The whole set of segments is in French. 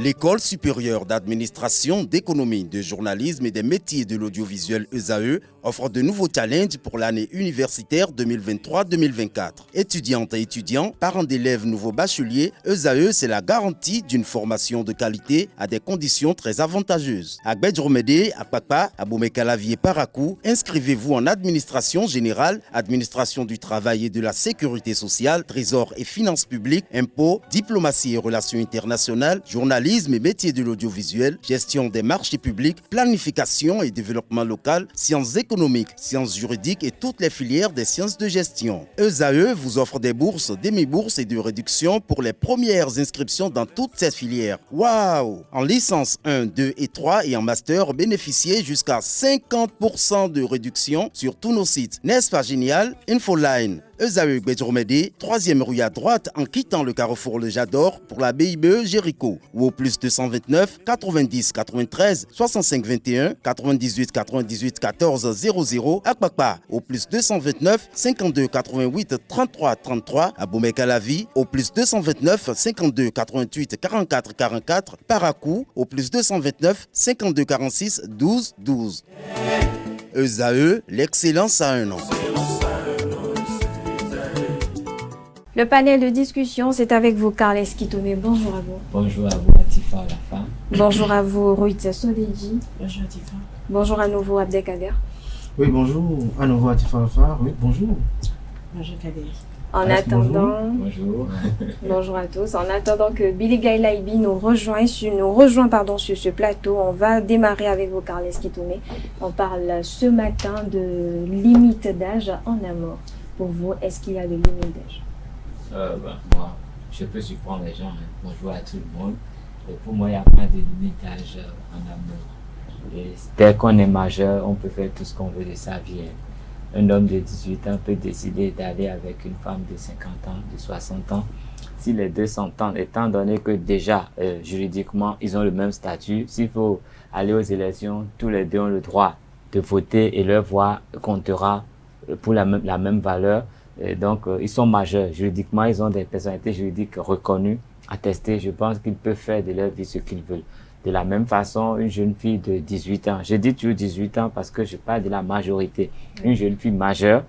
L'École supérieure d'administration, d'économie, de journalisme et des métiers de l'audiovisuel ESAE offre de nouveaux challenges pour l'année universitaire 2023-2024. Étudiantes et étudiants, parents d'élèves nouveaux bacheliers, ESAE, c'est la garantie d'une formation de qualité à des conditions très avantageuses. À Gbedjromede, à Papa, à Boumekalavi et Parakou, inscrivez-vous en administration générale, administration du travail et de la sécurité sociale, trésor et finances publiques, impôts, diplomatie et relations internationales, journalisme et métiers de l'audiovisuel, gestion des marchés publics, planification et développement local, sciences économiques, sciences juridiques et toutes les filières des sciences de gestion. ESAE vous offre des bourses, demi-bourses et de réductions pour les premières inscriptions dans toutes ces filières. Waouh! En licence 1, 2 et 3 et en master, bénéficiez jusqu'à 50% de réduction sur tous nos sites. N'est-ce pas génial? Infoline. ESAE Gbedjromede, 3e rue à droite en quittant le carrefour Le Jador pour la BIBE Jéricho ou au plus 229 90 93 65 21 98 98 14 00 à Kpakpa au plus 229 52 88 33 33 à Boumekalavi au plus 229 52 88 44 44 Parakou au plus 229 52 46 12 12. ESAE, l'excellence à un an. Le panel de discussion, c'est avec vous, Carles Kitome. Bonjour à vous. Bonjour à vous, Atifa Lafa. Bonjour à vous, Ruitz Sodeji. Bonjour, Atifa. Bonjour à nouveau, Abdelkader. Oui, bonjour. À nouveau, Atifa Lafa. Oui, bonjour. Bonjour, Kader. En attendant, Bonjour. bonjour à tous. En attendant que Billy Gailaibi nous rejoigne sur ce plateau, on va démarrer avec vous, Carles Kitome. On parle ce matin de limite d'âge en amour. Pour vous, est-ce qu'il y a de limite d'âge? Moi, je peux surprendre les gens. Bonjour à tout le monde. Et pour moi, il n'y a pas de limite d'âge en amour. Et dès qu'on est majeur, on peut faire tout ce qu'on veut de sa vie. Un homme de 18 ans peut décider d'aller avec une femme de 50 ans, de 60 ans. Si les deux s'entendent, étant donné que déjà, juridiquement, ils ont le même statut, s'il faut aller aux élections, tous les deux ont le droit de voter et leur voix comptera pour la même valeur. Et donc, ils sont majeurs. Juridiquement, ils ont des personnalités juridiques reconnues, attestées. Je pense qu'ils peuvent faire de leur vie ce qu'ils veulent. De la même façon, une jeune fille de 18 ans, je dis toujours 18 ans parce que je parle de la majorité. Une jeune fille majeure,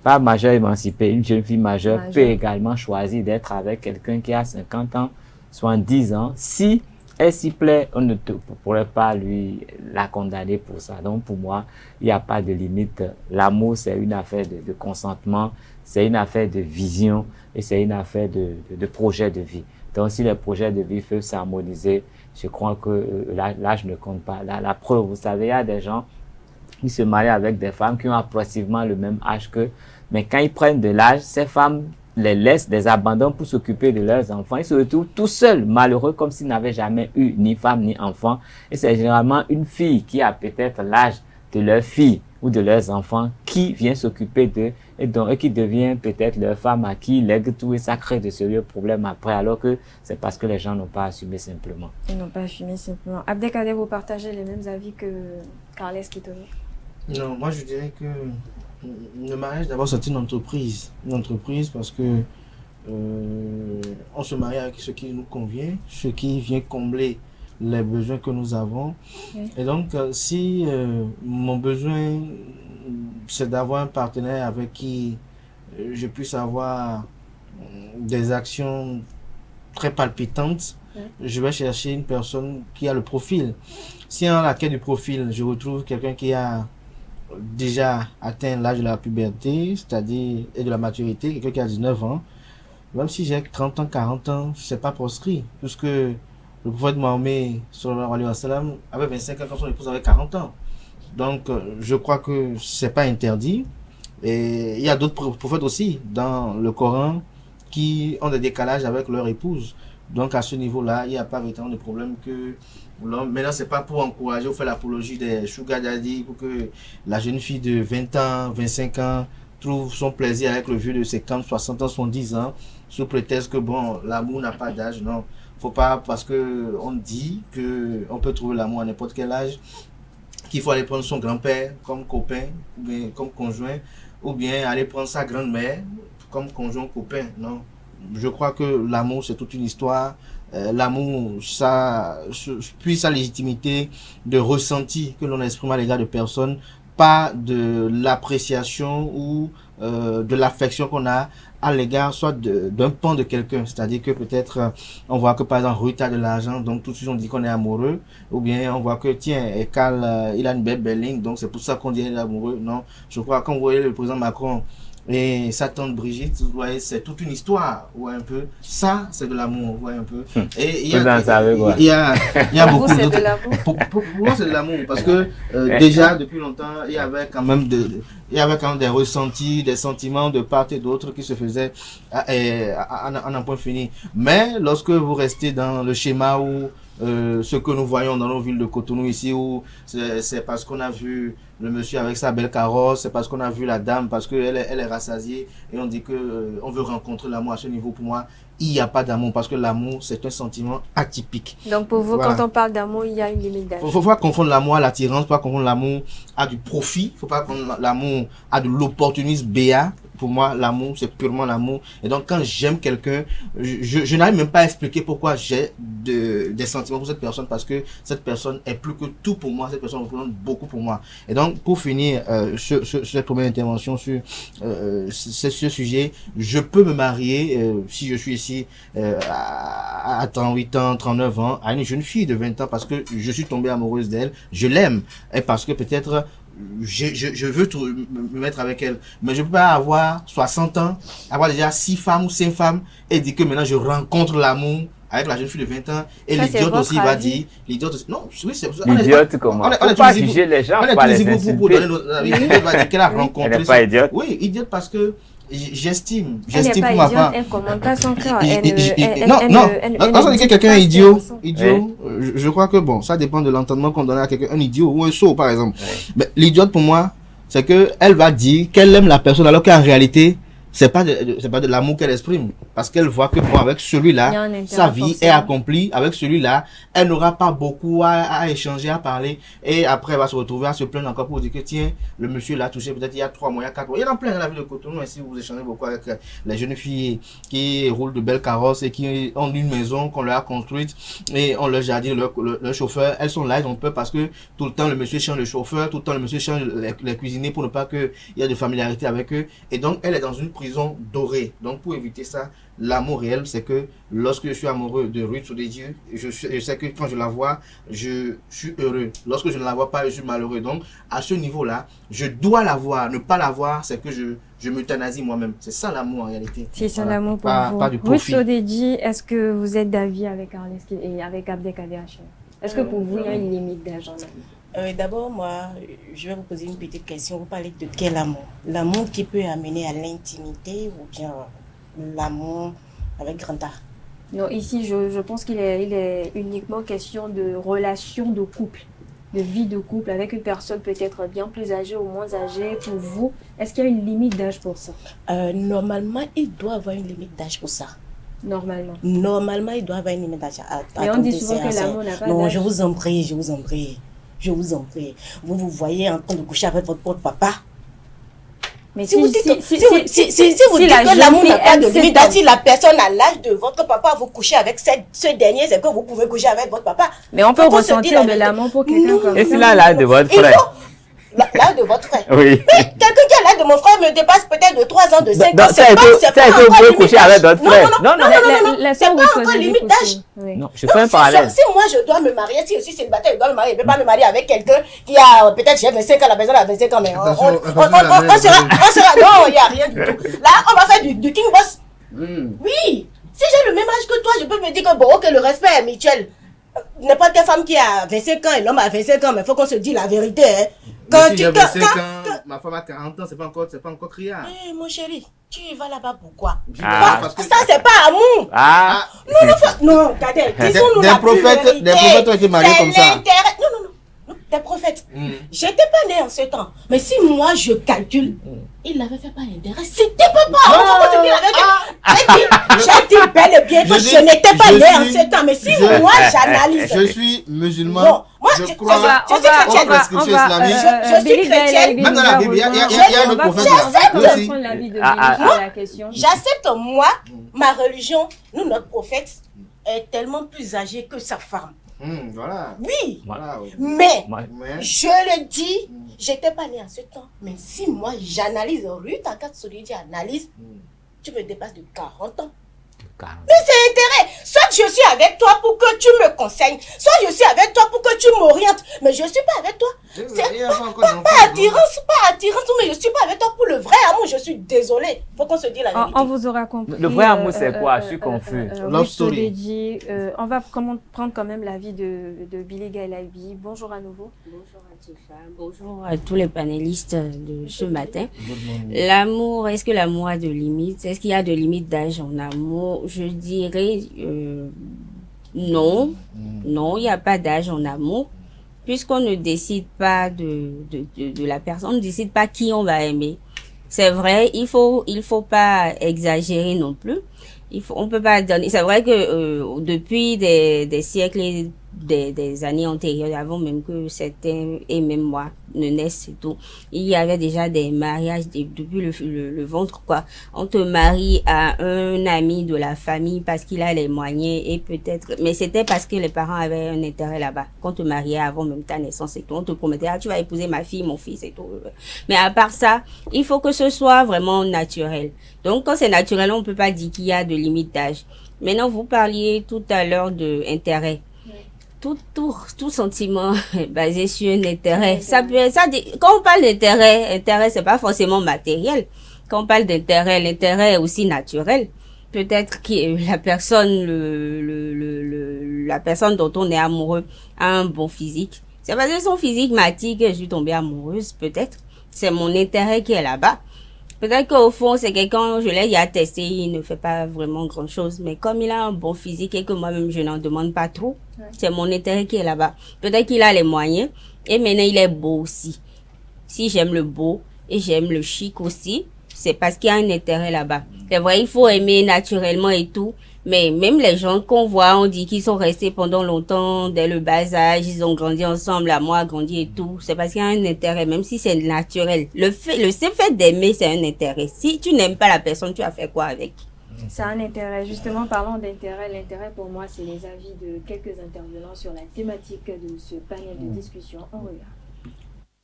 pas majeure émancipée, une jeune fille majeure peut également choisir d'être avec quelqu'un qui a 50 ans, 70 ans. Si elle s'y plaît, on ne pourrait pas la condamner pour ça. Donc, pour moi, il n'y a pas de limite. L'amour, c'est une affaire de consentement, c'est une affaire de vision et c'est une affaire de projet de vie. Donc, si les projets de vie peuvent s'harmoniser, je crois que l'âge ne compte pas. La preuve, vous savez, il y a des gens qui se marient avec des femmes qui ont approximativement le même âge qu'eux, mais quand ils prennent de l'âge, ces femmes les laissent, les abandonnent pour s'occuper de leurs enfants. Ils se retrouvent tout seuls, malheureux, comme s'ils n'avaient jamais eu ni femme ni enfant. Et c'est généralement une fille qui a peut-être l'âge de leur fille ou de leurs enfants qui vient s'occuper d'eux et qui devient peut-être leur femme à qui ils lèguent tout et ça crée de sérieux problèmes après, alors que c'est parce que les gens n'ont pas assumé simplement. Ils n'ont pas assumé simplement. Abdelkader, vous partagez les mêmes avis que Carles Kitome? Non, moi je dirais que le mariage d'abord c'est une entreprise. Une entreprise parce que on se marie avec ce qui nous convient, ce qui vient combler les besoins que nous avons. Oui. Et donc, si mon besoin, c'est d'avoir un partenaire avec qui je puisse avoir des actions très palpitantes, je vais chercher une personne qui a le profil. Si en la quête du profil, je retrouve quelqu'un qui a déjà atteint l'âge de la puberté, c'est-à-dire et de la maturité, quelqu'un qui a 19 ans, même si j'ai 30 ans, 40 ans, c'est pas proscrit, puisque le prophète Mahomet, sallallahu alayhi wa sallam, avait 25 ans quand son épouse avait 40 ans. Donc, je crois que c'est pas interdit. Et il y a d'autres prophètes aussi dans le Coran qui ont des décalages avec leur épouse. Donc, à ce niveau-là, il n'y a pas véritablement de problème que l'homme. Maintenant, c'est pas pour encourager ou faire l'apologie des sugar daddy pour que la jeune fille de 20 ans, 25 ans trouve son plaisir avec le vieux de 50, 60 ans, 70 ans, sous prétexte que bon, l'amour n'a pas d'âge. Non. Faut pas, parce que on dit que on peut trouver l'amour à n'importe quel âge, qu'il faut aller prendre son grand-père comme copain, ou bien comme conjoint, ou bien aller prendre sa grand-mère comme conjoint copain. Non, je crois que l'amour, c'est toute une histoire. L'amour, puis sa légitimité de ressenti que l'on exprime à l'égard de personnes, pas de l'appréciation ou de l'affection qu'on a à l'égard soit d'un pan de quelqu'un. C'est-à-dire que peut-être on voit que par exemple Ruth a de l'argent, donc tout de suite on dit qu'on est amoureux, ou bien on voit que tiens, Carl il a une belle ligne, donc c'est pour ça qu'on dit qu'il est amoureux. Non, je crois que quand vous voyez le président Macron et sa tante Brigitte, vous voyez, c'est toute une histoire, ouais, un peu. Ça, c'est de l'amour, vous voyez, un peu. Et il y a beaucoup d'autres. Pour moi, c'est de l'amour, parce que déjà, depuis longtemps, il y avait quand même des ressentis, des sentiments de part et d'autre qui se faisaient à un point fini. Mais lorsque vous restez dans le schéma où ce que nous voyons dans nos villes de Cotonou ici, où c'est parce qu'on a vu le monsieur avec sa belle carrosse, c'est parce qu'on a vu la dame, parce qu'elle est rassasiée, et on dit que on veut rencontrer l'amour à ce niveau. Pour moi, il n'y a pas d'amour, parce que l'amour, c'est un sentiment atypique. Donc pour vous, voilà. Quand on parle d'amour, il y a une limite d'âge. Faut pas confondre l'amour à l'attirance, faut pas confondre l'amour à du profit, faut pas confondre l'amour à de l'opportunisme béat. Pour moi, l'amour, c'est purement l'amour. Et donc, quand j'aime quelqu'un, je n'arrive même pas à expliquer pourquoi j'ai des sentiments pour cette personne, parce que cette personne est plus que tout pour moi. Cette personne représente beaucoup pour moi. Et donc, pour finir cette première intervention sur ce sujet, je peux me marier, si je suis ici à 38 ans, 39 ans, à une jeune fille de 20 ans, parce que je suis tombé amoureuse d'elle, je l'aime, et parce que peut-être je veux me mettre avec elle, mais je peux pas avoir 60 ans, avoir déjà 6 femmes ou 5 femmes et dire que maintenant je rencontre l'amour avec la jeune fille de 20 ans, et l'idiote aussi va dire, l'idiote aussi, non, oui, c'est ça. L'idiote comment? On est pas juger les gens, on est tous ici pour donner notre avis. L'idiote va dire qu'elle a rencontré. Elle n'est pas idiote? Oui, idiote parce que j'estime pour ma part. Elle commente pas son cœur. Non, quand on dit que quelqu'un est idiot, je crois que bon, ça dépend de l'entendement qu'on donne à quelqu'un, un idiot ou un sot par exemple. Mais l'idiote pour moi, c'est que elle va dire qu'elle aime la personne alors qu'en réalité, c'est pas de l'amour qu'elle exprime, parce qu'elle voit que bon, avec celui-là, sa vie est accomplie, avec celui-là, elle n'aura pas beaucoup à échanger, à parler, et après elle va se retrouver à se plaindre encore pour dire que tiens, le monsieur l'a touché peut-être il y a 3 mois, il y a 4 mois. Il y en a plein dans la ville de Cotonou, ainsi vous échangez beaucoup avec les jeunes filles qui roulent de belles carrosses et qui ont une maison qu'on leur a construite, et on leur jardine, leur chauffeur, elles sont là, elles ont peur parce que tout le temps le monsieur change le chauffeur, tout le temps le monsieur change les cuisiniers pour ne pas qu'il y ait de familiarité avec eux, et donc elle est dans une prison dorée. Donc pour éviter ça, l'amour réel, c'est que lorsque je suis amoureux de Ruth Soudédieu, je sais que quand je la vois, je suis heureux. Lorsque je ne la vois pas, je suis malheureux. Donc à ce niveau-là, je dois la voir. Ne pas la voir, c'est que je m'euthanasie moi-même. C'est ça l'amour en réalité. C'est ça l'amour pour vous. Pas du profit. Ruth Soudédieu, est-ce que vous êtes d'avis avec Arleski et avec Abdelkader Hachem? Est-ce que pour vous, il y a une limite d'âge en amour? D'abord, moi, je vais vous poser une petite question. Vous parlez de quel amour? L'amour qui peut amener à l'intimité ou bien l'amour avec grand A? Non, ici, je pense qu'il est uniquement question de relation de couple, de vie de couple avec une personne peut-être bien plus âgée ou moins âgée. Pour vous, est-ce qu'il y a une limite d'âge pour ça? Normalement, il doit avoir une limite d'âge pour ça. Normalement, il doit avoir une limite d'âge. Mais on dit souvent que l'amour n'a pas d'âge. Non, je vous en prie. Vous voyez en train de coucher avec votre papa. Mais si vous dites que l'amour n'a pas de limite, si la personne a l'âge de votre papa, vous couchez avec ce dernier, c'est que vous pouvez coucher avec votre papa. Mais on peut ressentir de l'amour pour quelqu'un comme ça. Et s'il a l'âge de votre frère? L'âge de votre frère. Oui. Mais quelqu'un qui a l'âge de mon frère me dépasse peut-être de 3 ans, de 5 ans. C'est pas que vous pouvez coucher avec votre frère. Non, c'est pas encore limite d'âge. Non, je fais un parallèle. Si moi je dois me marier, si je suis célibataire, je dois me marier. Je ne peux pas me marier avec quelqu'un qui a peut-être j'ai 25 ans, la personne a 25 ans, mais on sera. Non, il n'y a rien du tout. Là, on va faire du king boss. Oui. Si j'ai le même âge que toi, je peux me dire que bon, ok, le respect est mutuel. N'importe quelle femme qui a 25 ans et l'homme a 25 ans, mais il faut qu'on se dise la vérité. Hein. Quand tu as 25 ans, ma femme a 40 ans, c'est pas encore criard. Eh, mon chéri, tu y vas là-bas pourquoi? Parce que ça, c'est pas amour. Non, regardez, disons-nous la vérité. Des prophètes ont été mariés comme ça. Non, des prophètes. J'étais pas né en ce temps. Mais si moi je calcule, il l'avait fait par intérêt. C'était pas j'ai dit bel et bien que je n'étais pas né en ce temps. Mais si moi j'analyse. Je suis musulman. Moi, je crois je suis chrétienne. Je suis chrétienne. Même dans la Bible, il y a un autre prophète là. On va prendre l'avis de la question. J'accepte, moi, ma religion, notre prophète est tellement plus âgé que sa femme. Voilà. Oui. Voilà, oui. Mais, je le dis, j'étais pas née en ce temps. Mais si moi, j'analyse, Ruth Agathe Solidi analyse, tu me dépasses de 40 ans. Mais c'est intérêt. Soit je suis avec toi pour que tu me conseilles, soit je suis avec toi pour que tu m'orientes. Mais je ne suis pas avec toi. C'est pas attirance, mais je ne suis pas avec toi pour le vrai amour. Je suis désolée. Il faut qu'on se dise la vérité. On vous aura compris. Le vrai amour, c'est quoi? Je suis confus. Love story. On va prendre quand même l'avis de Billy Gailaibi. Bonjour à nouveau. Bonjour à Tifa. Bonjour à tous les panélistes de ce matin. L'amour, est-ce que l'amour a de limites? Est-ce qu'il y a de limites d'âge en amour? Je dirais non. Non, il n'y a pas d'âge en amour. Puisqu'on ne décide pas de la personne, on ne décide pas qui on va aimer. C'est vrai, il faut pas exagérer non plus. On peut pas donner. C'est vrai que depuis des siècles et des années antérieures, avant même que certains et même moi ne naissent et tout, il y avait déjà des mariages depuis le ventre quoi. On te marie à un ami de la famille parce qu'il a les moyens et peut-être, mais c'était parce que les parents avaient un intérêt là-bas. Qu'on te mariait avant même ta naissance et tout, on te promettait tu vas épouser ma fille, mon fils et tout. Mais à part ça, il faut que ce soit vraiment naturel. Donc quand c'est naturel, on peut pas dire qu'il y a de limite d'âge. Maintenant, vous parliez tout à l'heure de intérêt. Tout sentiment basé sur un intérêt. Quand on parle d'intérêt, c'est pas forcément matériel. Quand on parle d'intérêt, l'intérêt est aussi naturel. Peut-être que la personne, la personne dont on est amoureux a un bon physique. C'est parce que son physique m'attire que je suis tombée amoureuse, peut-être. C'est mon intérêt qui est là-bas. Peut-être qu'au fond, c'est quelqu'un, je l'ai déjà testé, il ne fait pas vraiment grand-chose. Mais comme il a un bon physique et que moi-même, je n'en demande pas trop, c'est mon intérêt qui est là-bas. Peut-être qu'il a les moyens et maintenant, il est beau aussi. Si j'aime le beau et j'aime le chic aussi, c'est parce qu'il y a un intérêt là-bas. C'est vrai, il faut aimer naturellement et tout. Mais même les gens qu'on voit, on dit qu'ils sont restés pendant longtemps, dès le bas âge, ils ont grandi ensemble, l'amour a grandi et tout. C'est parce qu'il y a un intérêt, même si c'est naturel. Le seul fait d'aimer, c'est un intérêt. Si tu n'aimes pas la personne, tu vas faire quoi avec? C'est un intérêt. Justement, parlant d'intérêt, l'intérêt pour moi, c'est les avis de quelques intervenants sur la thématique de ce panel de discussion. On regarde.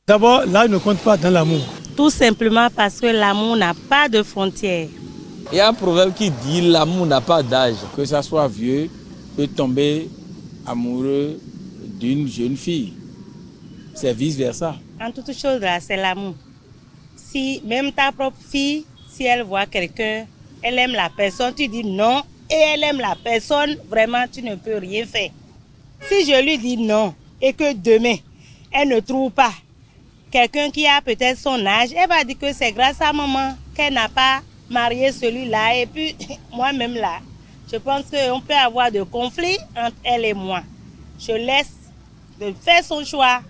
D'abord, là, il ne compte pas dans l'amour. Tout simplement parce que l'amour n'a pas de frontières. Il y a un proverbe qui dit l'amour n'a pas d'âge. Que ça soit vieux, peut tomber amoureux d'une jeune fille. C'est vice-versa. En toute chose, là, c'est l'amour. Si même ta propre fille, si elle voit quelqu'un, elle aime la personne, tu dis non, et elle aime la personne, vraiment, tu ne peux rien faire. Si je lui dis non, et que demain, elle ne trouve pas quelqu'un qui a peut-être son âge, elle va dire que c'est grâce à maman qu'elle n'a pas marié celui-là. Et puis, moi-même là, je pense qu'on peut avoir des conflits entre elle et moi. Je laisse de faire son choix.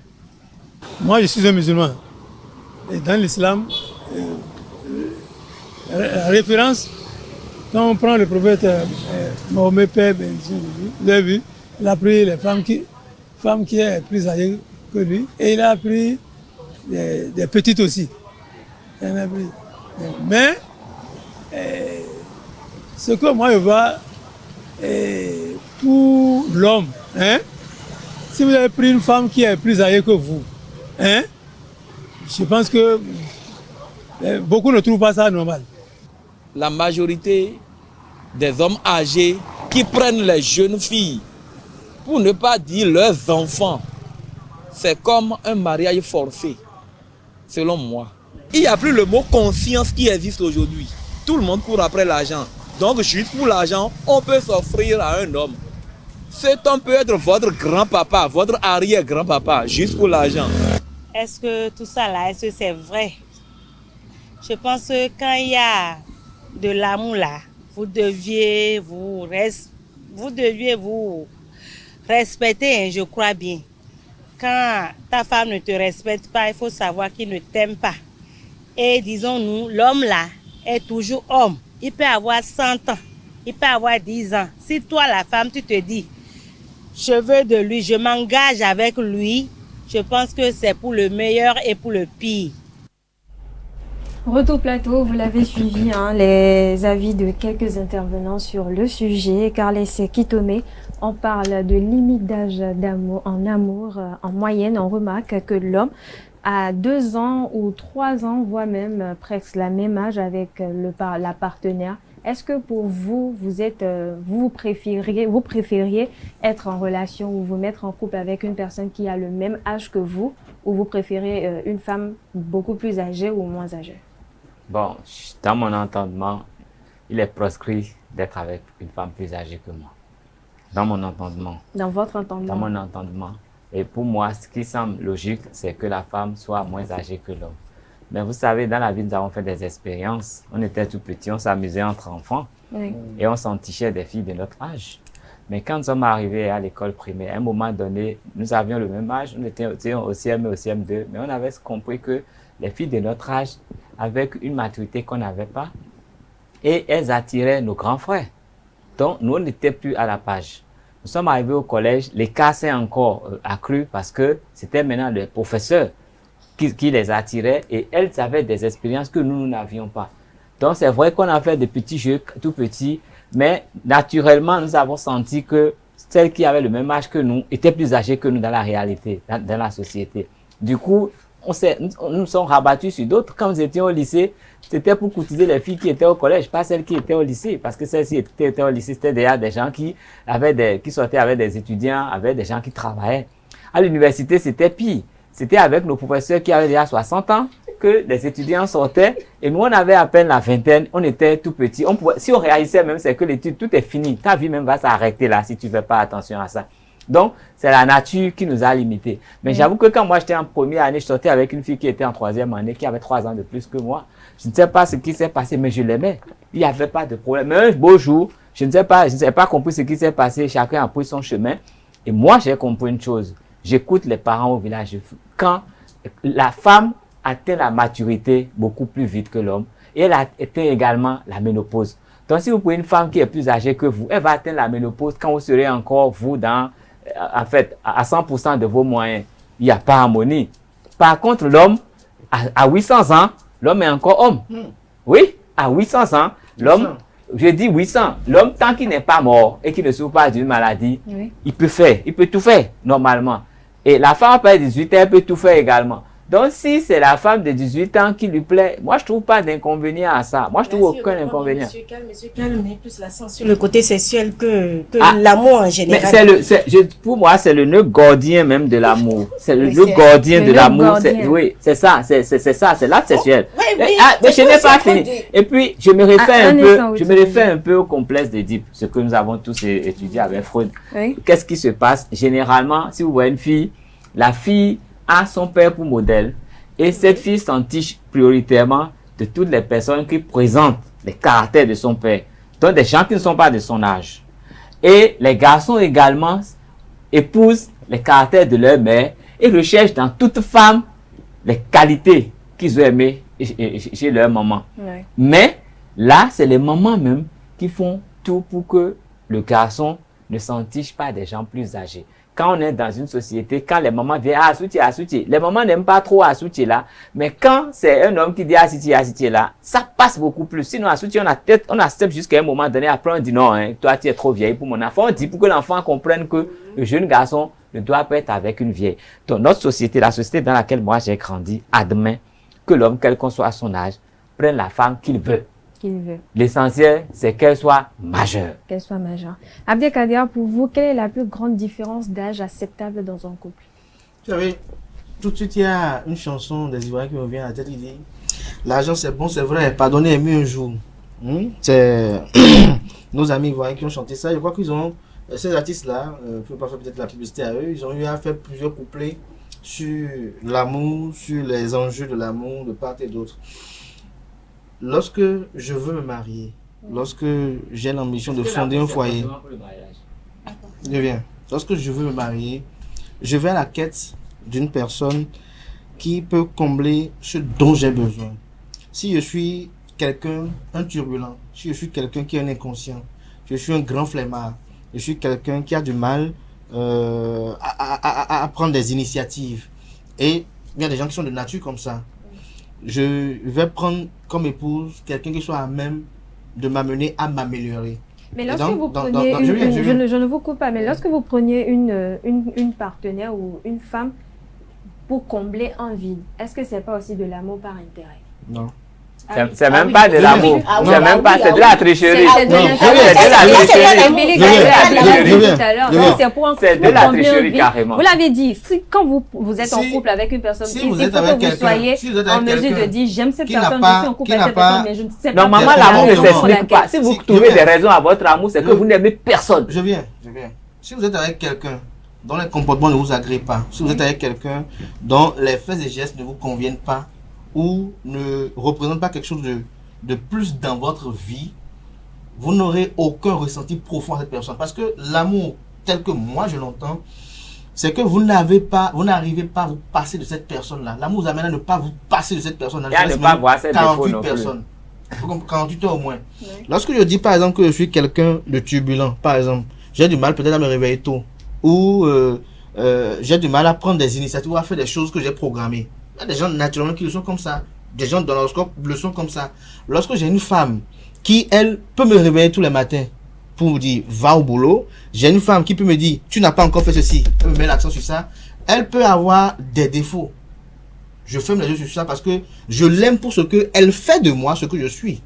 Moi, je suis un musulman. Et dans l'islam, la référence, quand on prend le prophète Mahomet, Père, il a pris les femmes qui est plus âgées que lui, et il a pris des petites aussi. Mais, ce que moi je vois, pour l'homme, si vous avez pris une femme qui est plus âgée que vous, je pense que beaucoup ne trouvent pas ça normal. La majorité des hommes âgés qui prennent les jeunes filles, pour ne pas dire leurs enfants, c'est comme un mariage forcé, selon moi. Il n'y a plus le mot conscience qui existe aujourd'hui. Tout le monde court après l'argent. Donc juste pour l'argent, on peut s'offrir à un homme. Cet homme peut être votre grand-papa, votre arrière-grand-papa, juste pour l'argent. Est-ce que tout ça là, est-ce que c'est vrai? Je pense que quand il y a de l'amour là, vous deviez vous respecter, je crois bien. Quand ta femme ne te respecte pas, il faut savoir qu'il ne t'aime pas. Et disons-nous, l'homme là est toujours homme. Il peut avoir 100 ans, il peut avoir 10 ans. Si toi, la femme, tu te dis, je veux de lui, je m'engage avec lui, je pense que c'est pour le meilleur et pour le pire. Retour plateau, vous l'avez suivi, hein, les avis de quelques intervenants sur le sujet. Carles Kitome, on parle de limite d'âge en amour. En moyenne, on remarque que l'homme a 2 ans ou 3 ans, voire même presque la même âge avec la partenaire. Est-ce que pour vous, vous préfériez être en relation ou vous mettre en couple avec une personne qui a le même âge que vous, ou vous préférez une femme beaucoup plus âgée ou moins âgée? Bon, dans mon entendement, il est proscrit d'être avec une femme plus âgée que moi. Dans mon entendement. Dans votre entendement? Dans mon entendement. Et pour moi, ce qui semble logique, c'est que la femme soit moins âgée que l'homme. Mais vous savez, dans la vie, nous avons fait des expériences. On était tout petits, on s'amusait entre enfants. Oui. Et on s'entichait des filles de notre âge. Mais quand nous sommes arrivés à l'école primaire, à un moment donné, nous avions le même âge, on était au CM et au CM2, mais on avait compris que les filles de notre âge avaient une maturité qu'on n'avait pas et elles attiraient nos grands frères. Donc, nous, on n'était plus à la page. Nous sommes arrivés au collège, l'écart s'est encore accru parce que c'était maintenant les professeurs qui les attiraient et elles avaient des expériences que nous n'avions pas. Donc, c'est vrai qu'on a fait des petits jeux tout petits, mais naturellement, nous avons senti que celles qui avaient le même âge que nous étaient plus âgées que nous dans la réalité, dans la société. Du coup, nous nous sommes rabattus sur d'autres. Quand nous étions au lycée, c'était pour courtiser les filles qui étaient au collège, pas celles qui étaient au lycée. Parce que celles-ci étaient au lycée, c'était déjà des gens qui sortaient avec des étudiants, avec des gens qui travaillaient. À l'université, c'était pire. C'était avec nos professeurs qui avaient déjà 60 ans que les étudiants sortaient. Et nous, on avait à peine la vingtaine, on était tout petits. Si on réalisait même, c'est que l'étude, tout est fini. Ta vie même va s'arrêter là si tu ne fais pas attention à ça. Donc, c'est la nature qui nous a limités. Mais j'avoue que quand moi j'étais en première année, je sortais avec une fille qui était en 3e année, qui avait 3 ans de plus que moi. Je ne sais pas ce qui s'est passé, mais je l'aimais. Il n'y avait pas de problème. Mais un beau jour, je ne sais pas compris ce qui s'est passé. Chacun a pris son chemin. Et moi, j'ai compris une chose. J'écoute les parents au village. Quand la femme atteint la maturité beaucoup plus vite que l'homme, et elle atteint également la ménopause. Donc, si vous prenez une femme qui est plus âgée que vous, elle va atteindre la ménopause quand vous serez encore, vous, en fait, à 100% de vos moyens. Il n'y a pas harmonie. Par contre, l'homme, à 800 ans, l'homme est encore homme. Oui, à 800 ans, l'homme, je dis 800, l'homme, tant qu'il n'est pas mort et qu'il ne souffre pas d'une maladie, il peut tout faire, normalement. Et la femme après 18 ans, elle peut tout faire également. Donc, si c'est la femme de 18 ans qui lui plaît, moi, je ne trouve pas d'inconvénient à ça. Moi, je ne trouve aucun inconvénient. Monsieur Cal met plus l'accent sur le côté sexuel que l'amour en général. Mais pour moi, c'est le nœud gordien même de l'amour. C'est le nœud gordien de l'amour. Oui, c'est ça, c'est l'acte sexuel. Mais je n'ai pas fini. Et puis, je me réfère un peu au complexe d'Édipe, ce que nous avons tous étudié avec Freud. Oui. Qu'est-ce qui se passe? Généralement, si vous voyez une fille, la fille a son père pour modèle et cette fille s'entiche prioritairement de toutes les personnes qui présentent les caractères de son père, donc des gens qui ne sont pas de son âge. Et les garçons également épousent les caractères de leur mère et recherchent dans toute femme les qualités qu'ils ont aimées chez leur maman. Ouais. Mais là, c'est les mamans même qui font tout pour que le garçon ne s'entiche pas des gens plus âgés. Quand on est dans une société, quand les mamans viennent Assuti, les mamans n'aiment pas trop Assuti là, mais quand c'est un homme qui dit Assuti là, ça passe beaucoup plus. Sinon Assuti, on accepte jusqu'à un moment donné, après on dit non, hein, toi tu es trop vieille pour mon enfant. On dit pour que l'enfant comprenne que le jeune garçon ne doit pas être avec une vieille. Donc notre société, la société dans laquelle moi j'ai grandi, admet que l'homme, quel qu'on soit à son âge, prenne la femme qu'il veut. L'essentiel, c'est qu'elle soit majeure. Qu'elle soit majeure. Abdelkader, pour vous, quelle est la plus grande différence d'âge acceptable dans un couple? Vous savez, tout de suite, il y a une chanson des Ivoiriens qui me vient à la tête, il dit « L'argent, c'est bon, c'est vrai, pardonner est mieux un jour. » C'est nos amis Ivoiriens qui ont chanté ça. Je crois qu'ils ont, ces artistes-là, je ne peux pas faire peut-être la publicité à eux, ils ont eu à faire plusieurs couplets sur l'amour, sur les enjeux de l'amour de part et d'autre. Lorsque je veux me marier, lorsque j'ai l'ambition de fonder un foyer, lorsque je veux me marier, je vais à la quête d'une personne qui peut combler ce dont j'ai besoin. Si je suis quelqu'un, un turbulent, si je suis quelqu'un qui est un inconscient, je suis un grand flemmard, je suis quelqu'un qui a du mal à prendre des initiatives. Et il y a des gens qui sont de nature comme ça. Je vais prendre comme épouse quelqu'un qui soit à même de m'amener à m'améliorer. Mais lorsque vous preniez je ne vous coupe pas, mais lorsque vous preniez une partenaire ou une femme pour combler un vide, est-ce que c'est pas aussi de l'amour par intérêt? Non. C'est même pas de l'amour. C'est même pas, c'est de la tricherie. C'est de la tricherie carrément. Vous l'avez dit, quand vous êtes en couple avec une personne, il faut que vous soyez en mesure de dire j'aime cette personne, je suis en couple avec cette personne, mais je ne sais pas. Normalement, l'amour ne s'explique pas. Si vous trouvez des raisons à votre amour, c'est que vous n'aimez personne. Je viens. Si vous êtes avec quelqu'un dont les comportements ne vous agréent pas, si vous êtes avec quelqu'un dont les faits et gestes ne vous conviennent pas, ou ne représente pas quelque chose de plus dans votre vie, vous n'aurez aucun ressenti profond à cette personne. Parce que l'amour, tel que moi je l'entends, c'est que vous n'arrivez pas à vous passer de cette personne-là. L'amour vous amène à ne pas vous passer de cette personne-là. Et à ne pas voir ses défauts non plus. 48 heures au moins. Oui. Lorsque je dis par exemple que je suis quelqu'un de turbulent, par exemple, j'ai du mal peut-être à me réveiller tôt, ou j'ai du mal à prendre des initiatives ou à faire des choses que j'ai programmées. Il y a des gens naturellement qui le sont comme ça. Des gens dans l'horoscope le sont comme ça. Lorsque j'ai une femme qui, elle, peut me réveiller tous les matins pour me dire, va au boulot. J'ai une femme qui peut me dire, tu n'as pas encore fait ceci. Elle me met l'accent sur ça. Elle peut avoir des défauts. Je ferme les yeux sur ça parce que je l'aime pour ce qu'elle fait de moi, ce que je suis.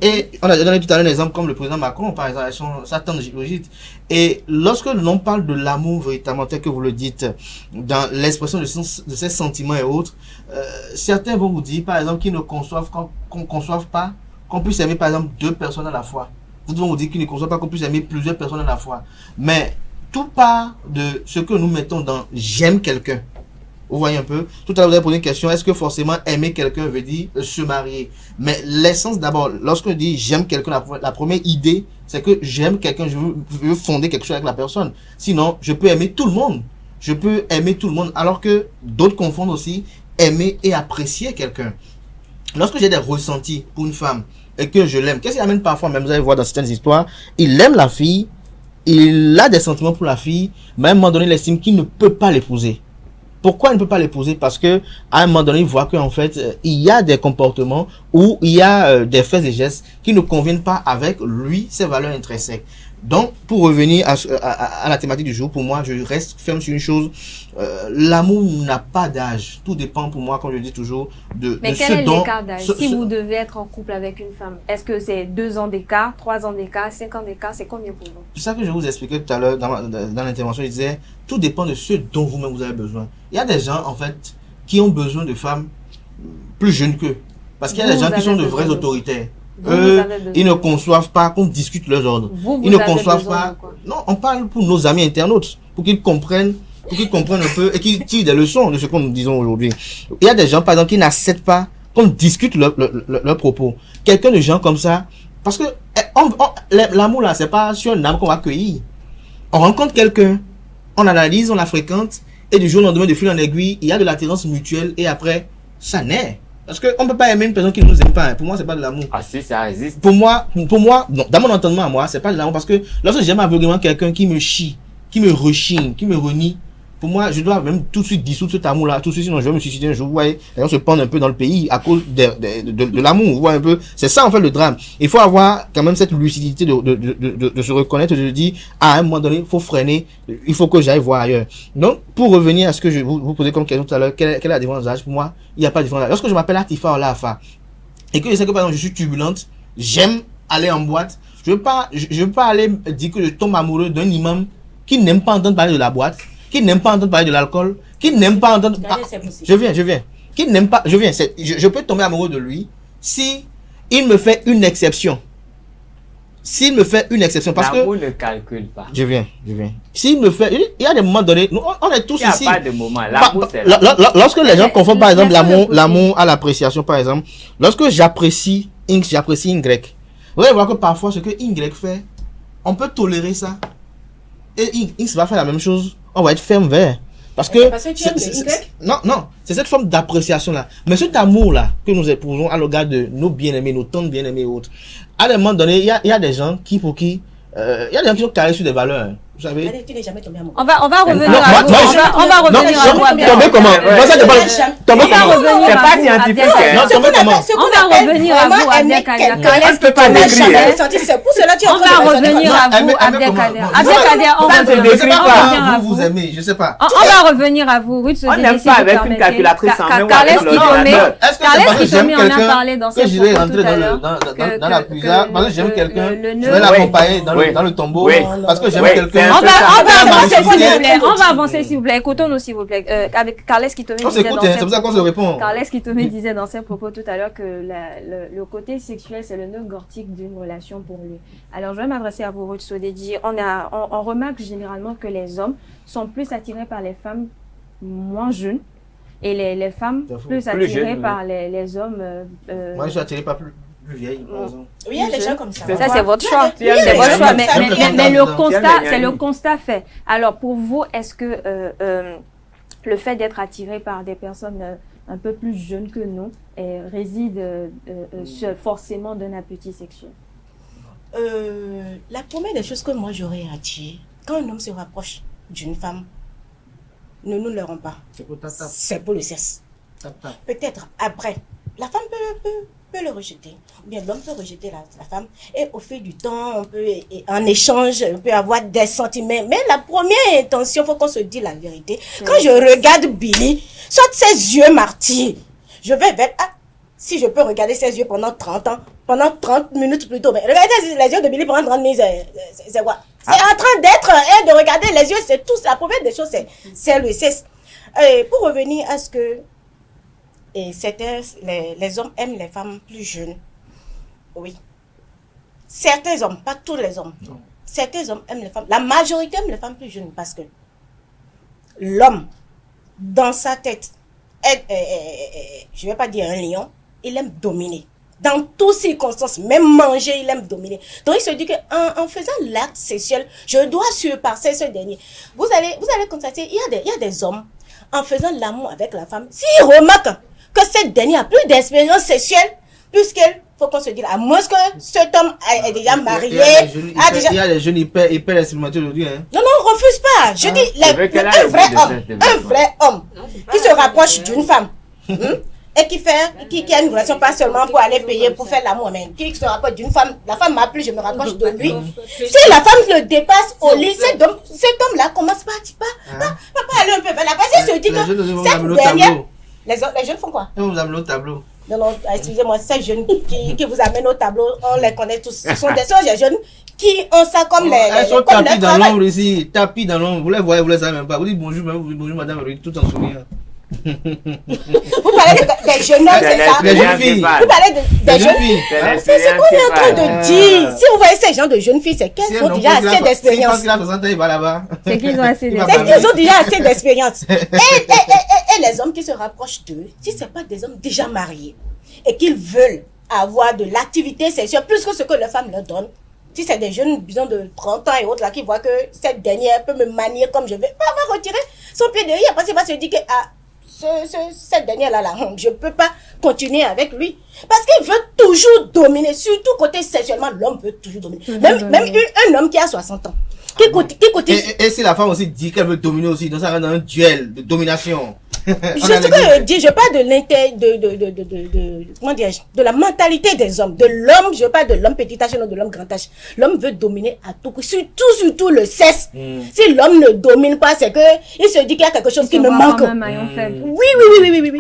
Et on a donné tout à l'heure un exemple comme le président Macron, par exemple, sa tante Brigitte. Et lorsque l'on parle de l'amour véritablement, tel que vous le dites, dans l'expression de ses sentiments et autres, certains vont vous dire, par exemple, qu'ils ne conçoivent pas qu'on puisse aimer, par exemple, 2 personnes à la fois. D'autres vont vous dire qu'ils ne conçoivent pas qu'on puisse aimer plusieurs personnes à la fois. Mais tout part de ce que nous mettons dans « j'aime quelqu'un ». Vous voyez un peu. Tout à l'heure, vous avez posé une question. Est-ce que forcément aimer quelqu'un veut dire se marier? Mais l'essence d'abord, lorsqu'on dit j'aime quelqu'un, la première idée, c'est que j'aime quelqu'un, je veux fonder quelque chose avec la personne. Sinon, je peux aimer tout le monde. Je peux aimer tout le monde. Alors que d'autres confondent aussi aimer et apprécier quelqu'un. Lorsque j'ai des ressentis pour une femme et que je l'aime, qu'est-ce qui amène parfois, même vous allez voir dans certaines histoires, il aime la fille, il a des sentiments pour la fille, mais à un moment donné, il estime qu'il ne peut pas l'épouser. Pourquoi il ne peut pas l'épouser? Parce que à un moment donné, il voit qu'en fait, il y a des comportements ou il y a des faits et gestes qui ne conviennent pas avec lui, ses valeurs intrinsèques. Donc, pour revenir à la thématique du jour, pour moi, je reste ferme sur une chose. L'amour n'a pas d'âge. Tout dépend pour moi, comme je dis toujours, de ce dont... Mais quel est l'écart d'âge? Si vous devez être en couple avec une femme, est-ce que c'est 2 ans d'écart, 3 ans d'écart, 5 ans d'écart? C'est combien pour vous? C'est ça que je vous expliquais tout à l'heure dans l'intervention. Je disais, tout dépend de ce dont vous-même vous avez besoin. Il y a des gens, en fait, qui ont besoin de femmes plus jeunes qu'eux. Parce qu'il y a des gens qui sont de vrais autoritaires. Ils ne conçoivent pas qu'on discute leurs ordres. Ils ne conçoivent pas. Non, on parle pour nos amis internautes, pour qu'ils comprennent un peu et qu'ils tirent des leçons de ce que nous disons aujourd'hui. Il y a des gens, par exemple, qui n'acceptent pas qu'on discute leurs propos. Quelqu'un de gens comme ça, parce que l'amour là, c'est pas sur un âme qu'on va cueillir. On rencontre quelqu'un, on analyse, on la fréquente, et du jour au lendemain, de fil en aiguille, il y a de l'attirance mutuelle, et après, ça naît. Parce qu'on ne peut pas aimer une personne qui ne nous aime pas. Pour moi, c'est pas de l'amour. Ah si, ça existe. Pour moi, non, dans mon entendement à moi, c'est pas de l'amour. Parce que lorsque j'aime aveuglément quelqu'un qui me chie, qui me rechigne, qui me renie, pour moi, je dois même tout de suite dissoudre cet amour-là. Tout de suite, sinon je vais me suicider un jour. Vous voyez, les gens se pendent un peu dans le pays à cause de l'amour. Vous voyez un peu. C'est ça, en fait, le drame. Il faut avoir quand même cette lucidité de se reconnaître, de dire, à un moment donné, il faut freiner. Il faut que j'aille voir ailleurs. Donc, pour revenir à ce que je vous posais comme question tout à l'heure, quelle est la différence d'âge? Pour moi, il n'y a pas de différence d'âge. Lorsque je m'appelle Atifa Olafa, et que je sais que, par exemple, je suis turbulente, j'aime aller en boîte, je veux pas aller dire que je tombe amoureux d'un imam qui n'aime pas entendre parler de la boîte, qui n'aime pas entendre parler de l'alcool, qui n'aime pas entendre... je viens. Qui n'aime pas... Je peux tomber amoureux de lui si il me fait une exception. S'il me fait une exception, parce que... L'amour ne calcule pas. Je viens. S'il me fait... Il y a des moments donnés... On est tous ici. Il n'y a pas de moment. L'amour, c'est lorsque les gens confondent, par exemple, l'amour à l'appréciation, par exemple, lorsque j'apprécie Y, vous allez voir que parfois, ce que Y fait, on peut tolérer ça. Et X va faire la même chose. On va être ferme vers. Parce que non, c'est cette forme d'appréciation là. Mais cet amour là que nous éprouvons à l'égard de nos bien-aimés, nos tantes bien-aimées et autres. À un moment donné, il y a des gens qui il y a des gens qui sont carrés sur des valeurs. Vous savez. Allez, tu n'es jamais tombé amoureux. On va revenir Non, à vous. moi, On va revenir à vous. Abdel. Tomber comment? Moi, ça, On tomber va comment? revenir C'est à pas vous, scientifique, Abdel. hein. Non, tomber comment? On va revenir à vous, Abdel Kader. Calès peut pas décrire. C'est pour cela que tu es On en train va de raisonner revenir comme ça. à vous, Abdel Kader. Abdel Kader, on Ça, va c'est revenir décrit à pas. vous. Vous aimez, je sais pas. On va revenir à vous, Ruth On n'aime pas avec une calculatrice en main ou Carles avec Kitomé, l'ordinateur. Est-ce que c'est Carles parce que j'aime Kitomé, on a quelqu'un parlé dans que ses j'irai propos rentrer tout à l'heure. dans la puisade? Parce que j'aime quelqu'un, je vais le- l'accompagner Oui. dans le tombeau. Oui. Parce que j'aime Oui. quelqu'un. On va avancer, s'il vous plaît. plaît. On va avancer, s'il vous plaît. Écoutons-nous, s'il vous plaît. Avec Carles Kitomé On disait s'écoute, dans c'est pour ça qu'on se répond. Carles Kitomé disait dans ses propos tout à l'heure que le côté sexuel, c'est le nœud gordique d'une relation pour lui. Alors, je vais m'adresser à vous, Ruth Sodedji. On remarque généralement que les hommes sont plus attirés par les femmes moins jeunes et les femmes plus attirées jeunes, par les hommes. Moi, je suis attiré par plus vieille, par exemple. Oui, il y a des gens comme ça. Ça, c'est votre choix. Tu aimes C'est les votre gagner. choix. Tu aimes les Mais le gagner. constat, Tu aimes les c'est le gagner. constat fait. Alors, pour vous, est-ce que le fait d'être attiré par des personnes un peu plus jeunes que nous réside forcément d'un appétit sexuel? La première des choses que moi j'aurais à dire, quand un homme se rapproche d'une femme, ne nous leurrons pas. C'est pour tap-tap. C'est pour le sexe. Tap-tap. Peut-être après, la femme peut le rejeter, ou bien l'homme peut rejeter la femme, et au fil du temps, on peut, et en échange, on peut avoir des sentiments. Mais la première intention, il faut qu'on se dise la vérité. Quand je regarde Billy, soit ses yeux martyrs, je vais vers... Ah, si je peux regarder ses yeux pendant 30 ans, pendant 30 minutes plutôt, mais regardez les yeux de Billy pendant 30 minutes, c'est quoi? C'est en train d'être, et de regarder les yeux, c'est tout. La première des choses, c'est le sexe. Pour revenir à ce que les hommes aiment les femmes plus jeunes. Oui. Certains hommes, pas tous les hommes. Non. Certains hommes aiment les femmes. La majorité aime les femmes plus jeunes parce que l'homme, dans sa tête, je ne vais pas dire un lion, il aime dominer. Dans toutes circonstances, même manger, il aime dominer. Donc il se dit qu'en faisant l'acte sexuel, je dois surpasser ce dernier. Vous allez constater, il y a des hommes, en faisant l'amour avec la femme, s'ils remarquent que cette dernière a plus d'expérience sexuelle, puisqu'elle, faut qu'on se dise, à moins que cet homme est déjà marié, Il y a des jeunes hyper expérimentés aujourd'hui. Hein. Non, refuse pas. Je dis, un vrai homme qui se rapproche d'une femme et qui a une relation pas seulement pour aller payer pour faire l'amour, mais qui se rapproche d'une femme, la femme m'a plu, je me rapproche de lui. Si la femme le dépasse au lit, cet homme-là commence pas aller un peu vers la base. Il se dit que cette dernière... Les jeunes font quoi? On vous amène au tableau. Non, excusez-moi, ces jeunes qui vous amènent au tableau, on les connaît tous. Ce sont des jeunes qui ont ça comme Elles sont tapis dans l'ombre ici, tapis dans l'ombre. Vous les voyez, vous les savez même pas. Vous dites bonjour, bonjour madame, tout en souriant. Vous parlez des jeunes hommes, c'est ça? Les jeunes filles. Vous parlez des jeunes filles. C'est ce qu'on est en train de dire. Si vous voyez ces gens de jeunes filles, c'est qu'elles ont déjà assez d'expérience. Si pense qu'il a 60 ans, il va là-bas. C'est qu'ils ont assez C'est qu'ils ont déjà assez d'expérience. Et les hommes qui se rapprochent d'eux, si ce n'est pas des hommes déjà mariés et qu'ils veulent avoir de l'activité sexuelle plus que ce que les femmes leur donnent, si c'est des jeunes, disons, de 30 ans et autres, là, qui voient que cette dernière peut me manier comme je veux, va retirer son pied derrière. Après, il va se dire que cette dernière-là, je ne peux pas continuer avec lui. Parce qu'il veut toujours dominer, surtout côté sexuellement, l'homme veut toujours dominer. Même un homme qui a 60 ans, qui cotise. Et si la femme aussi dit qu'elle veut dominer aussi, donc ça rentre dans un duel de domination. Je parle de la mentalité des hommes, de l'homme, je parle de l'homme petit H, non de l'homme grand H. L'homme veut dominer à tout prix, surtout le sexe. Si l'homme ne domine pas, c'est que il se dit qu'il y a quelque chose qui me manque. Oui.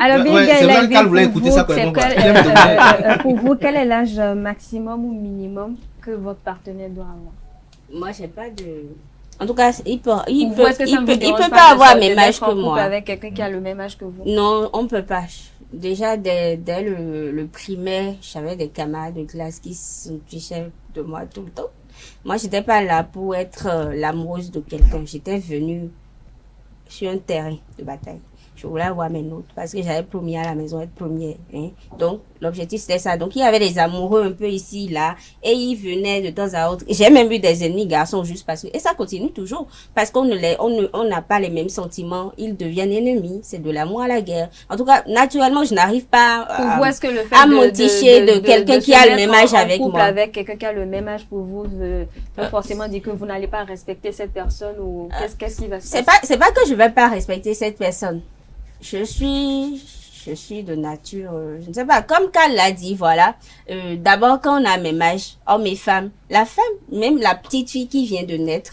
Alors, c'est vrai qu'elle voulait écouter ça quand même. Pour vous, quel est l'âge maximum ou minimum que votre partenaire doit avoir? Moi, j'ai pas de... En tout cas, il peut peut pas avoir le même âge que moi. Avec quelqu'un qui a le même âge que vous? Non, on peut pas. Déjà, dès le primaire, j'avais des camarades de classe qui se fichaient de moi tout le temps. Moi, j'étais pas là pour être l'amoureuse de quelqu'un. J'étais venue sur un terrain de bataille. je voulais avoir mes notes parce que j'avais promis à la maison être première. Hein. Donc, l'objectif, c'était ça. Donc, il y avait des amoureux un peu ici, là, et ils venaient de temps à autre. J'ai même eu des ennemis garçons juste parce que, et ça continue toujours, parce qu'on on n'a pas les mêmes sentiments, ils deviennent ennemis, c'est de l'amour à la guerre. En tout cas, naturellement, je n'arrive pas à m'enticher de quelqu'un qui a le même âge avec moi. Avec quelqu'un qui a le même âge pour vous, veut forcément dire que vous n'allez pas respecter cette personne ou qu'est-ce qui va se passer? C'est pas que je vais pas respecter cette personne. Je suis de nature, je ne sais pas, comme Carl l'a dit, voilà. D'abord, quand on a même âge, hommes et femmes, la femme, même la petite fille qui vient de naître,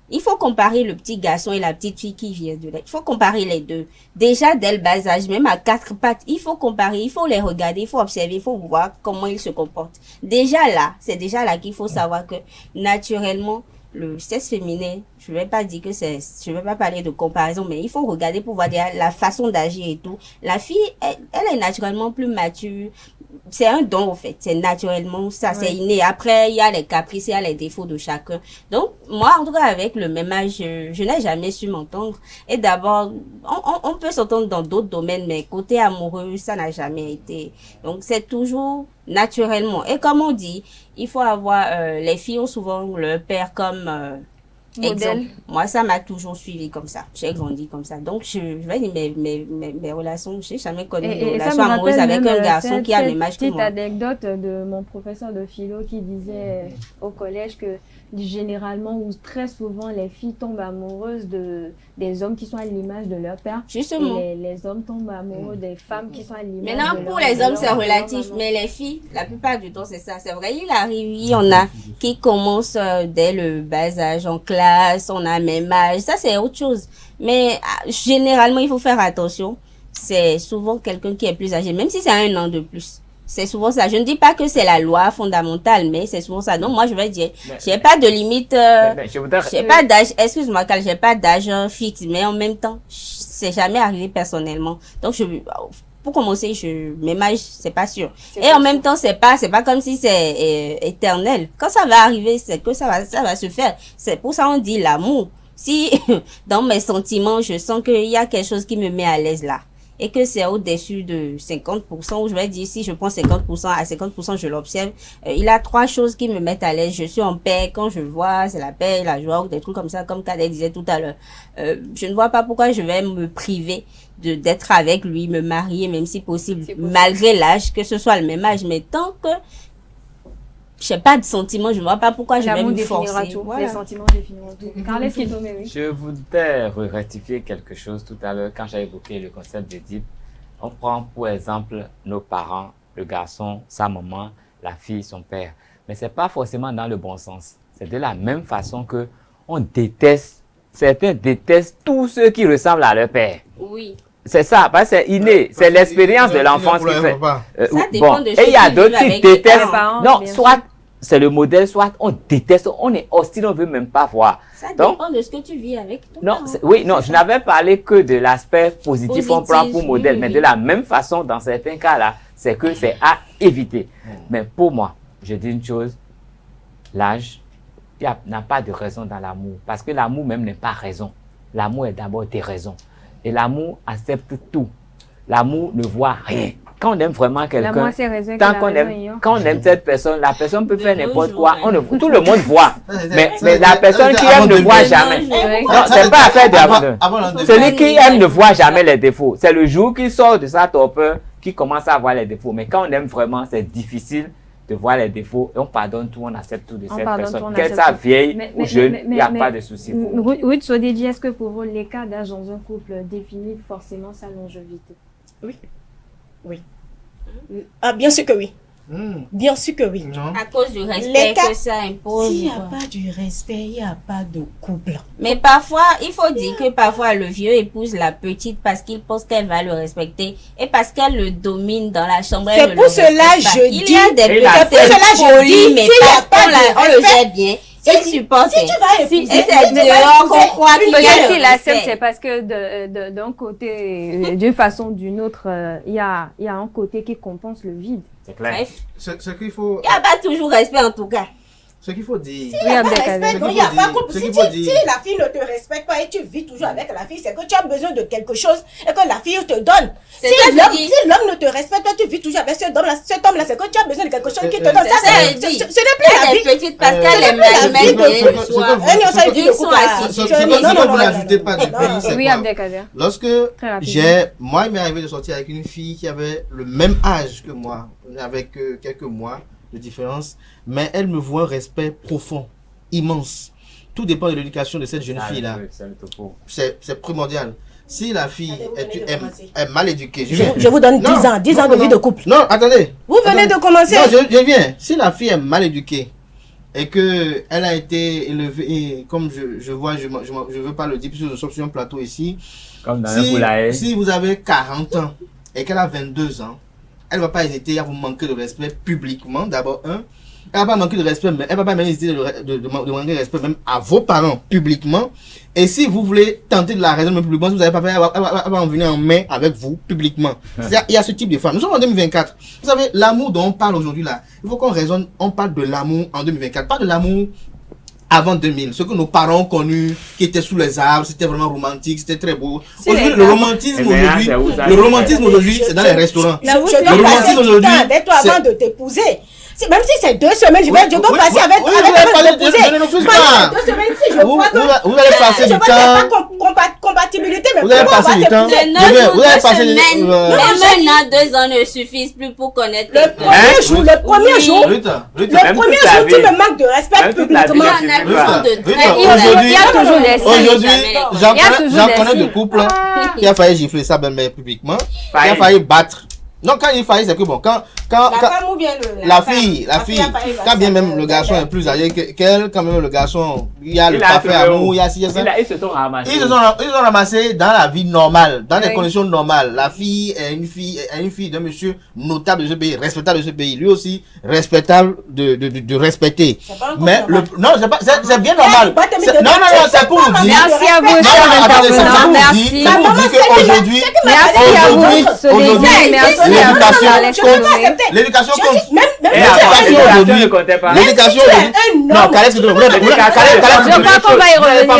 il faut comparer le petit garçon et la petite fille qui vient de naître. Il faut comparer les deux. Déjà, dès le bas âge, même à 4 pattes, il faut comparer, il faut les regarder, il faut observer, il faut voir comment ils se comportent. Déjà là, c'est déjà là qu'il faut savoir que, naturellement, le sexe féminin, je vais pas dire que je vais pas parler de comparaison, mais il faut regarder pour voir la façon d'agir et tout. La fille, elle est naturellement plus mature. C'est un don, en fait. C'est naturellement ça, c'est inné. Après, il y a les caprices, il y a les défauts de chacun. Donc, moi, en tout cas, avec le même âge, je n'ai jamais su m'entendre. Et d'abord, on peut s'entendre dans d'autres domaines, mais côté amoureux, ça n'a jamais été. Donc, c'est toujours naturellement. Et comme on dit, il faut avoir, les filles ont souvent leur père comme exemple. Moi, ça m'a toujours suivi comme ça. J'ai grandi comme ça. Donc, je vais dire, mes relations, je n'ai jamais connu de relation amoureuse avec un garçon qui a le même âge que moi. Petite anecdote de mon professeur de philo qui disait au collège que généralement ou très souvent les filles tombent amoureuses des hommes qui sont à l'image de leur père. Justement. Et les hommes tombent amoureux des femmes qui sont à l'image de leur Maintenant, pour les hommes, c'est relatif, mais les filles, la plupart du temps, c'est ça. C'est vrai, il y en a qui commencent dès le bas âge, en classe, on a le même âge. Ça, c'est autre chose. Mais généralement, il faut faire attention. C'est souvent quelqu'un qui est plus âgé, même si c'est 1 an de plus. C'est souvent ça. Je ne dis pas que c'est la loi fondamentale, mais c'est souvent ça. Donc, moi, je vais dire, j'ai pas de limite, j'ai pas d'âge, excuse-moi, Carl, j'ai pas d'âge fixe, mais en même temps, c'est jamais arrivé personnellement. Donc, pour commencer, même âge, c'est pas sûr. Et en même temps, c'est pas comme si c'est éternel. Quand ça va arriver, c'est que ça va se faire. C'est pour ça on dit l'amour. Si, dans mes sentiments, je sens qu'il y a quelque chose qui me met à l'aise là, et que c'est au-dessus de 50%, ou je vais dire, si je prends 50%, à 50%, je l'observe, il y a 3 choses qui me mettent à l'aise. Je suis en paix, quand je vois, c'est la paix, la joie, ou des trucs comme ça, comme Cadet disait tout à l'heure. Je ne vois pas pourquoi je vais me priver d'être avec lui, me marier, même si possible, malgré l'âge, que ce soit le même âge, mais tant que je n'ai pas de sentiments, je ne vois pas pourquoi je vais me forcer. Tout. Voilà. Les sentiments définiront tout. Carles, qui tombe, oui. Je voudrais rectifier quelque chose tout à l'heure quand j'ai évoqué le concept d'Édipe. On prend pour exemple nos parents, le garçon, sa maman, la fille, son père. Mais ce n'est pas forcément dans le bon sens. C'est de la même façon que certains détestent tous ceux qui ressemblent à leur père. Oui. C'est ça, parce que c'est inné, c'est l'expérience de l'enfance qui fait. Ça dépend de et il y a d'autres qui détestent. Non, soit sûr. C'est le modèle, soit on déteste, on est hostile, on ne veut même pas voir. Ça dépend de ce que tu vis avec ton parent. Non, je n'avais parlé que de l'aspect positif, on prend pour modèle, mais de la même façon, dans certains cas-là, c'est que c'est à éviter. Mais pour moi, je dis une chose, l'âge, il n'a pas de raison dans l'amour, parce que l'amour même n'est pas raison. L'amour est d'abord des raisons. Et l'amour accepte tout. L'amour ne voit rien. Quand on aime vraiment quelqu'un, quand on aime cette personne, la personne peut faire n'importe quoi. Tout le monde voit. Mais la personne qui aime ne voit jamais. Non, c'est pas affaire de celui qui aime ne voit jamais les défauts. C'est le jour qu'il sort de sa torpeur qu'il commence à voir les défauts. Mais quand on aime vraiment, c'est difficile de voir les défauts et on pardonne tout, on accepte tout de cette personne. Qu'elle soit vieille ou jeune, il n'y a pas de souci. Ruth Sodéji, est-ce que pour vous, l'écart d'âge dans un couple définit forcément sa longévité? Oui. Ah, bien sûr que oui. Bien sûr que oui. Non. À cause du respect que ça impose. S'il n'y a pas du respect, il n'y a pas de couple. Mais parfois, il faut dire que parfois le vieux épouse la petite parce qu'il pense qu'elle va le respecter et parce qu'elle le domine dans la chambre. C'est pour cela je dis. Il y a des petites polies, mais parce qu'on le gère bien. Si tu vas épouser, c'est dehors qu'on croit qu'il y a s'il accepte, c'est parce que d'un côté, d'une façon ou d'une autre, il y a un côté qui compense le vide. C'est clair. Ce qu'il faut... Il n'y a pas toujours respect en tout cas. Ce qu'il faut dire. S'il n'y a pas de respect, Ce donc il qu'il n'y a faut pas dire. couple. Ce Si qu'il faut dire. la fille ne te respecte pas et tu vis toujours avec la fille, c'est que tu as besoin de quelque chose et que la fille te donne. C'est Si ça que je dis. l'homme ne te respecte pas, tu vis toujours avec cet homme-là, c'est que tu as besoin de quelque chose qui te donne. Ça, c'est ce ça, n'est plus la Elle vie. est petite parce qu'elle c'est aime la la vie mère de et ce soir. soir. Ils sont assis. Ce que vous n'ajoutez pas du pays, c'est Oui, quoi? Abdelkader. Lorsque Très rapidement. moi, il m'est arrivé de sortir avec une fille qui avait le même âge que moi, avec quelques mois de différence, mais elle me voit un respect profond, immense. Tout dépend de l'éducation de cette jeune fille-là. C'est primordial. Si la fille est mal éduquée, Je vous donne 10 ans de vie de couple. Non, attendez. Vous venez de commencer. Non, je viens. Si la fille est mal éduquée et que elle a été élevée, et comme je vois, je veux pas le dire puisque je suis sur un plateau ici. Comme dans un poulailler. Si vous avez 40 ans et qu'elle a 22 ans, elle va pas hésiter à vous manquer de respect publiquement, d'abord elle va pas manquer de respect, mais elle va pas même hésiter de manquer de respect même à vos parents publiquement. Et si vous voulez tenter de la raisonner publiquement, si vous n'avez pas fait, elle va en venir en main avec vous publiquement. Il y a ce type de femme. Nous sommes en 2024. Vous savez, l'amour dont on parle aujourd'hui là, il faut qu'on raisonne, on parle de l'amour en 2024, pas de l'amour avant 2000. Ce que nos parents ont connu, qui était sous les arbres, c'était vraiment romantique, c'était très beau. Aujourd'hui, le romantisme aujourd'hui, c'est dans les restaurants. Je dois passer du temps avec toi avant de t'épouser. Même si c'est 2 semaines, je dois passer avec toi avant de t'épouser. Je ne refuse pas. 2 semaines, si je vois que vous allez passer du temps. Compatibilité, mais vous allez passer du temps. Vous allez passer du temps. Mais maintenant, 2 ans ne suffisent plus pour connaître le premier jour, tu me manques de respect publiquement. Il y a toujours des signes. Aujourd'hui, j'en connais de couples qui a failli gifler sa belle-mère publiquement, qui a failli battre. Non, quand il faillit, c'est que bon, quand la femme ou bien la fille, quand bien même le garçon est plus âgé qu'elle, quand même le garçon, il y a le parfait amour, il y a si, il y a ça. Ils se sont ramassés. Ils se sont ramassés dans la vie normale, dans des conditions normales. La fille est une fille d'un monsieur notable de ce pays, respectable de ce pays. Lui aussi, respectable de respecter. Mais non, c'est bien normal. Non, c'est pour vous dire. Merci à vous, chers intervenants. Merci. C'est pour dire qu'aujourd'hui, merci à vous, Soledad. Merci. L'éducation compte. L'éducation aujourd'hui. Non, Calais, je crois qu'on va y revenir.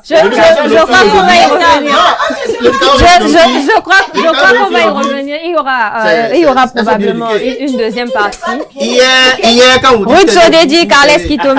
Je crois qu'on va y revenir. Je crois qu'on va y revenir. Il y aura probablement une deuxième partie. Hier, quand vous dites. Ruth Sodedi, Carles Kitome,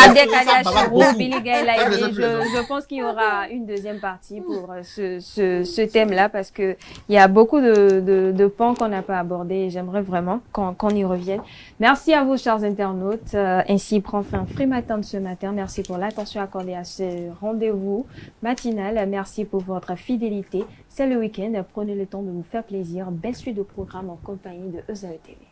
Abdelkader Chirou, Billy Gaïlaïdi. Je pense qu'il y aura une deuxième partie pour ce thème-là parce que il y a beaucoup de pans qu'on n'a pas abordés et j'aimerais vraiment qu'on y revienne. Merci à vous, chers internautes. Ainsi prend fin Free Matin de ce matin. Merci pour l'attention accordée à ce rendez-vous matinal. Merci pour votre fidélité. C'est le week-end. Prenez le temps de vous faire plaisir. Belle suite de programme en compagnie de EZAE TV.